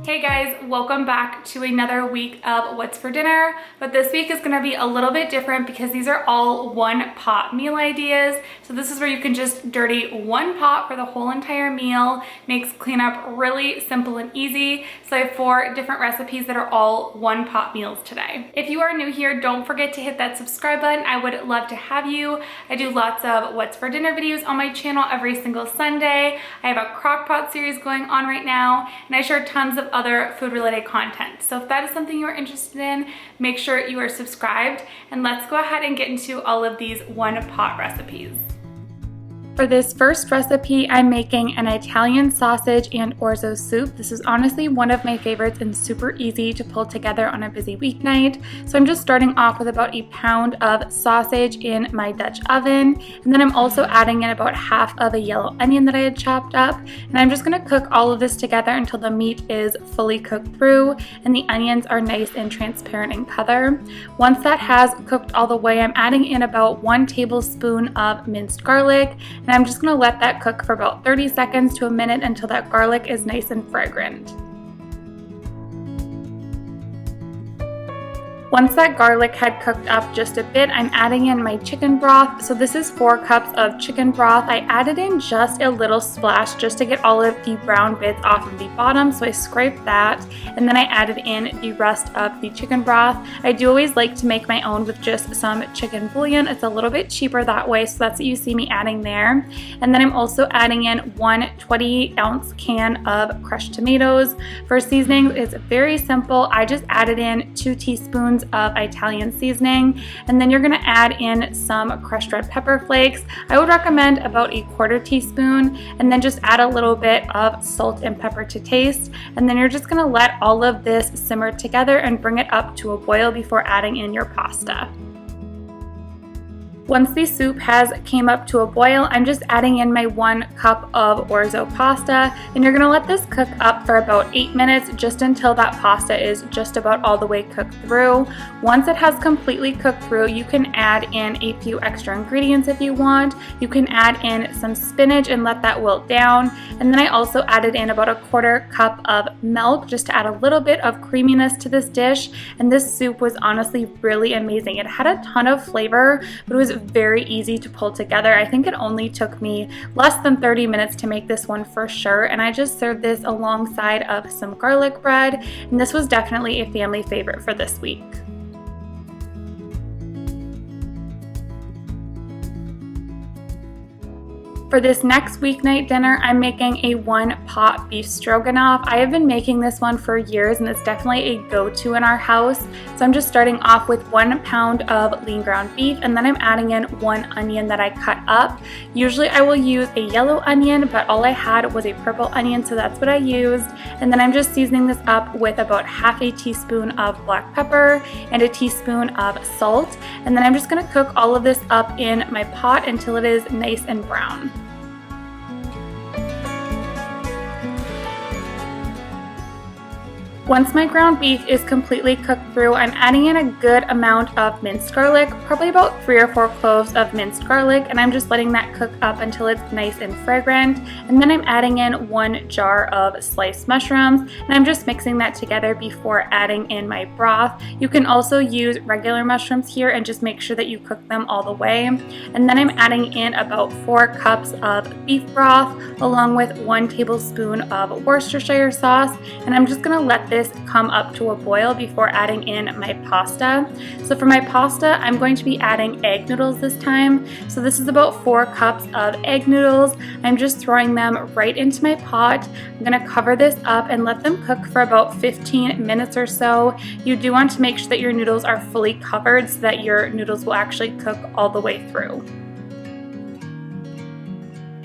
Hey guys, welcome back to another week of What's for Dinner, but this week is going to be a little bit different because these are all one pot meal ideas. So this is where you can just dirty one pot for the whole entire meal. Makes cleanup really simple and easy. So I have 4 different recipes that are all one pot meals today. If you are new here, don't forget to hit that subscribe button. I would love to have you. I do lots of What's for Dinner videos on my channel every single Sunday. I have a crock pot series going on right now, and I share tons of other food related content. So if that is something you're interested in, make sure you are subscribed, and let's go ahead and get into all of these one pot recipes. For this first recipe, I'm making an Italian sausage and orzo soup. This is honestly one of my favorites and super easy to pull together on a busy weeknight. So I'm just starting off with about a pound of sausage in my Dutch oven. And then I'm also adding in about half of a yellow onion that I had chopped up. And I'm just gonna cook all of this together until the meat is fully cooked through and the onions are nice and transparent in color. Once that has cooked all the way, I'm adding in about 1 tablespoon of minced garlic. And I'm just going to let that cook for about 30 seconds to a minute until that garlic is nice and fragrant. Once that garlic had cooked up just a bit, I'm adding in my chicken broth. So this is 4 cups of chicken broth. I added in just a little splash just to get all of the brown bits off of the bottom. So I scraped that, and then I added in the rest of the chicken broth. I do always like to make my own with just some chicken bouillon. It's a little bit cheaper that way, so that's what you see me adding there. And then I'm also adding in 1 20-ounce can of crushed tomatoes. For seasoning, it's very simple. I just added in 2 teaspoons of Italian seasoning, and then you're going to add in some crushed red pepper flakes. I would recommend about a 1/4 teaspoon, and then just add a little bit of salt and pepper to taste, and then you're just going to let all of this simmer together and bring it up to a boil before adding in your pasta. Once the soup has came up to a boil, I'm just adding in my 1 cup of orzo pasta, and you're gonna let this cook up for about 8 minutes, just until that pasta is just about all the way cooked through. Once it has completely cooked through, you can add in a few extra ingredients if you want. You can add in some spinach and let that wilt down. And then I also added in about a 1/4 cup of milk just to add a little bit of creaminess to this dish. And this soup was honestly really amazing. It had a ton of flavor, but it was very easy to pull together. I think it only took me less than 30 minutes to make this one for sure, and I just served this alongside of some garlic bread, and this was definitely a family favorite for this week. For this next weeknight dinner, I'm making a 1-pot beef stroganoff. I have been making this one for years, and it's definitely a go-to in our house. So I'm just starting off with 1 pound of lean ground beef, and then I'm adding in 1 onion that I cut up. Usually I will use a yellow onion, but all I had was a purple onion, so that's what I used. And then I'm just seasoning this up with about half a teaspoon of black pepper and a teaspoon of salt. And then I'm just gonna cook all of this up in my pot until it is nice and brown. Once my ground beef is completely cooked through, I'm adding in a good amount of minced garlic, probably about 3 or 4 cloves of minced garlic, and I'm just letting that cook up until it's nice and fragrant. And then I'm adding in 1 jar of sliced mushrooms, and I'm just mixing that together before adding in my broth. You can also use regular mushrooms here and just make sure that you cook them all the way. And then I'm adding in about 4 cups of beef broth, along with 1 tablespoon of Worcestershire sauce, and I'm just gonna let this come up to a boil before adding in my pasta. So for my pasta, I'm going to be adding egg noodles this time. So this is about 4 cups of egg noodles. I'm just throwing them right into my pot. I'm gonna cover this up and let them cook for about 15 minutes or so. You do want to make sure that your noodles are fully covered so that your noodles will actually cook all the way through.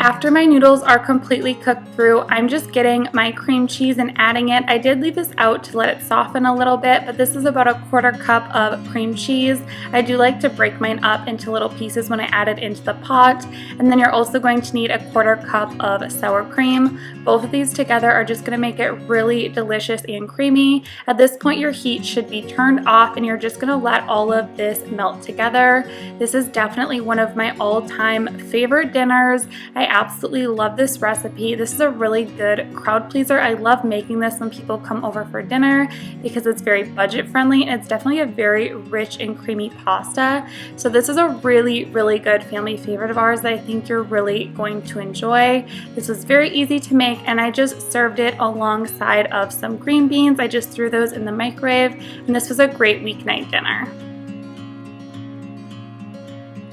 After my noodles are completely cooked through, I'm just getting my cream cheese and adding it. I did leave this out to let it soften a little bit, but this is about a 1/4 cup of cream cheese. I do like to break mine up into little pieces when I add it into the pot. And then you're also going to need a 1/4 cup of sour cream. Both of these together are just gonna make it really delicious and creamy. At this point, your heat should be turned off and you're just gonna let all of this melt together. This is definitely one of my all-time favorite dinners. I absolutely love this recipe. This is a really good crowd pleaser. I love making this when people come over for dinner because it's very budget friendly and it's definitely a very rich and creamy pasta. So this is a really, really good family favorite of ours that I think you're really going to enjoy. This was very easy to make and I just served it alongside of some green beans. I just threw those in the microwave and this was a great weeknight dinner.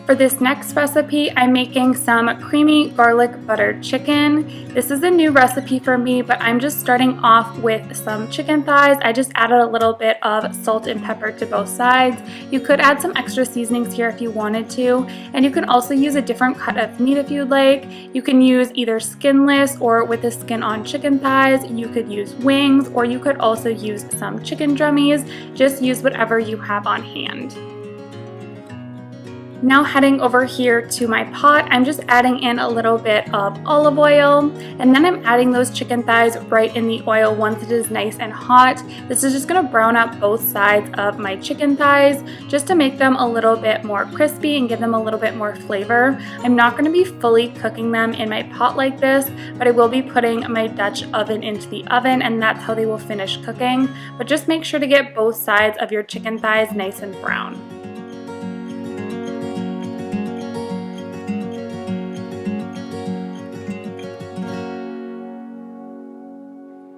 For this next recipe, I'm making some creamy garlic buttered chicken. This is a new recipe for me, but I'm just starting off with some chicken thighs. I just added a little bit of salt and pepper to both sides. You could add some extra seasonings here if you wanted to, and you can also use a different cut of meat if you'd like. You can use either skinless or with the skin on chicken thighs. You could use wings, or you could also use some chicken drummies. Just use whatever you have on hand. Now heading over here to my pot, I'm just adding in a little bit of olive oil, and then I'm adding those chicken thighs right in the oil once it is nice and hot. This is just going to brown up both sides of my chicken thighs just to make them a little bit more crispy and give them a little bit more flavor. I'm not going to be fully cooking them in my pot like this, but I will be putting my Dutch oven into the oven and that's how they will finish cooking. But just make sure to get both sides of your chicken thighs nice and brown.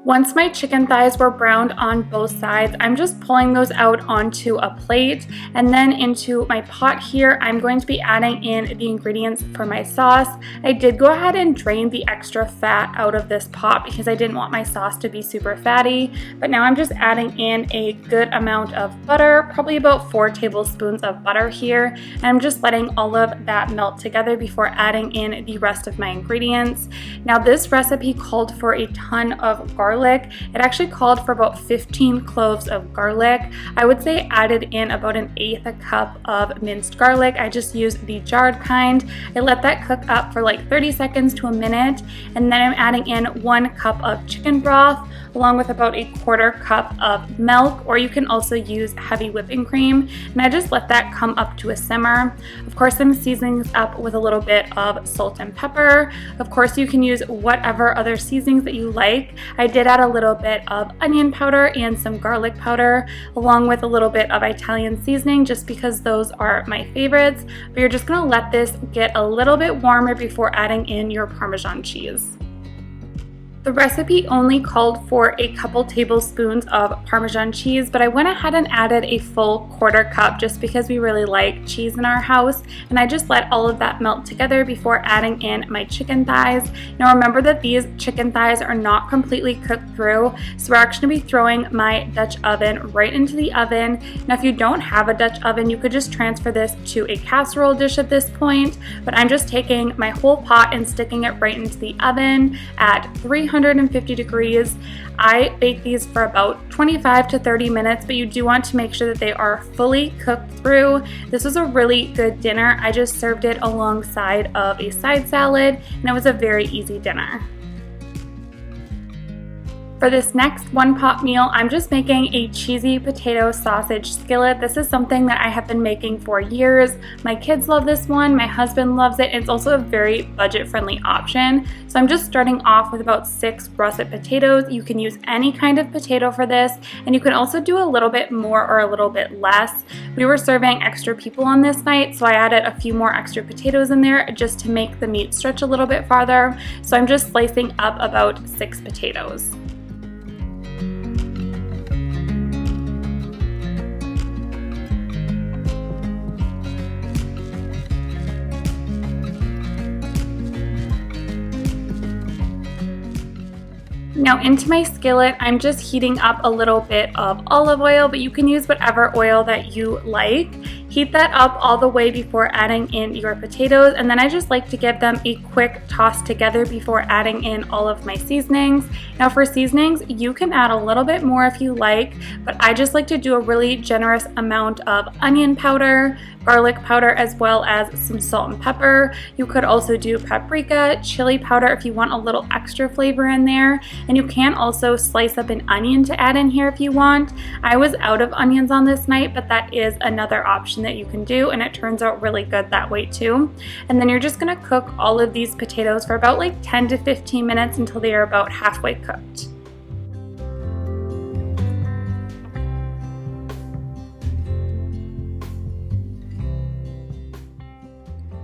Once my chicken thighs were browned on both sides, I'm just pulling those out onto a plate, and then into my pot here, I'm going to be adding in the ingredients for my sauce. I did go ahead and drain the extra fat out of this pot because I didn't want my sauce to be super fatty, but now I'm just adding in a good amount of butter, probably about 4 tablespoons of butter here, and I'm just letting all of that melt together before adding in the rest of my ingredients. Now this recipe called for a ton of garlic. It actually called for about 15 cloves of garlic. I would say added in about 1/8 cup of minced garlic. I just used the jarred kind. I let that cook up for like 30 seconds to a minute, and then I'm adding in 1 cup of chicken broth along with about 1/4 cup of milk, or you can also use heavy whipping cream, and I just let that come up to a simmer. Of course, I'm seasoning this up with a little bit of salt and pepper. Of course, you can use whatever other seasonings that you like. I did add a little bit of onion powder and some garlic powder, along with a little bit of Italian seasoning, just because those are my favorites. But you're just gonna let this get a little bit warmer before adding in your Parmesan cheese. The recipe only called for a couple tablespoons of Parmesan cheese, but I went ahead and added a full 1/4 cup just because we really like cheese in our house, and I just let all of that melt together before adding in my chicken thighs. Now remember that these chicken thighs are not completely cooked through, so we're actually going to be throwing my Dutch oven right into the oven. Now if you don't have a Dutch oven, you could just transfer this to a casserole dish at this point, but I'm just taking my whole pot and sticking it right into the oven at 350 degrees. I bake these for about 25 to 30 minutes, but you do want to make sure that they are fully cooked through. This was a really good dinner. I just served it alongside of a side salad, and it was a very easy dinner. For this next one pot meal, I'm just making a cheesy potato sausage skillet. This is something that I have been making for years. My kids love this one, my husband loves it. It's also a very budget-friendly option. So I'm just starting off with about 6 russet potatoes. You can use any kind of potato for this, and you can also do a little bit more or a little bit less. We were serving extra people on this night, so I added a few more extra potatoes in there just to make the meat stretch a little bit farther. So I'm just slicing up about 6 potatoes. Now into my skillet, I'm just heating up a little bit of olive oil, but you can use whatever oil that you like. Heat that up all the way before adding in your potatoes, and then I just like to give them a quick toss together before adding in all of my seasonings. Now for seasonings, you can add a little bit more if you like, but I just like to do a really generous amount of onion powder, garlic powder as well as some salt and pepper. You could also do paprika, chili powder if you want a little extra flavor in there, and you can also slice up an onion to add in here if you want. I was out of onions on this night, but that is another option that you can do, and it turns out really good that way too. And then you're just gonna cook all of these potatoes for about like 10 to 15 minutes until they are about halfway cooked.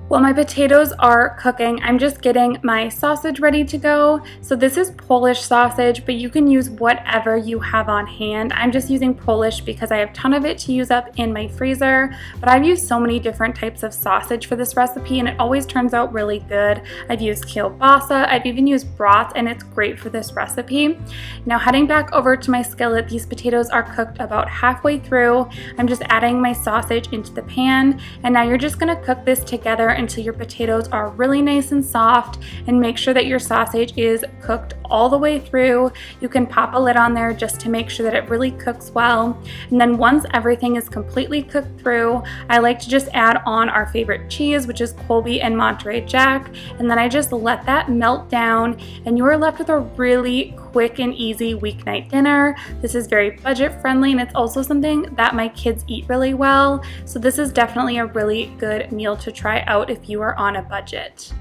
While my potatoes are cooking, I'm just getting my sausage ready to go. So this is Polish sausage, but you can use whatever you have on hand. I'm just using Polish because I have a ton of it to use up in my freezer, but I've used so many different types of sausage for this recipe and it always turns out really good. I've used kielbasa, I've even used broth, and it's great for this recipe. Now heading back over to my skillet, these potatoes are cooked about halfway through. I'm just adding my sausage into the pan, and now you're just gonna cook this together until your potatoes are really nice and soft, and make sure that your sausage is cooked all the way through. You can pop a lid on there just to make sure that it really cooks well. And then once everything is completely cooked through, I like to just add on our favorite cheese, which is Colby and Monterey Jack, and then I just let that melt down, and you are left with a really quick and easy weeknight dinner. This is very budget friendly, and it's also something that my kids eat really well. So this is definitely a really good meal to try out if you are on a budget.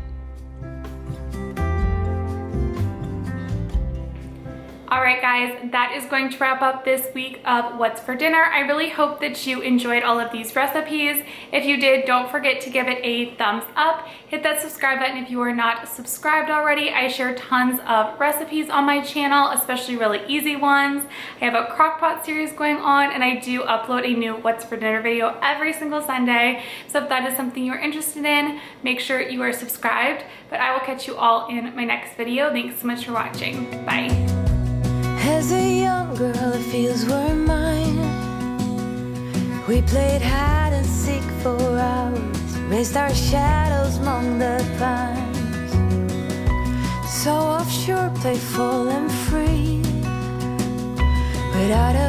Alright guys, that is going to wrap up this week of What's for Dinner. I really hope that you enjoyed all of these recipes. If you did, don't forget to give it a thumbs up. Hit that subscribe button if you are not subscribed already. I share tons of recipes on my channel, especially really easy ones. I have a crockpot series going on, and I do upload a new What's for Dinner video every single Sunday. So if that is something you're interested in, make sure you are subscribed. But I will catch you all in my next video. Thanks so much for watching. Bye. As a young girl, the fields were mine. We played hide and seek for hours, raised our shadows among the pines. So offshore, playful and free, without a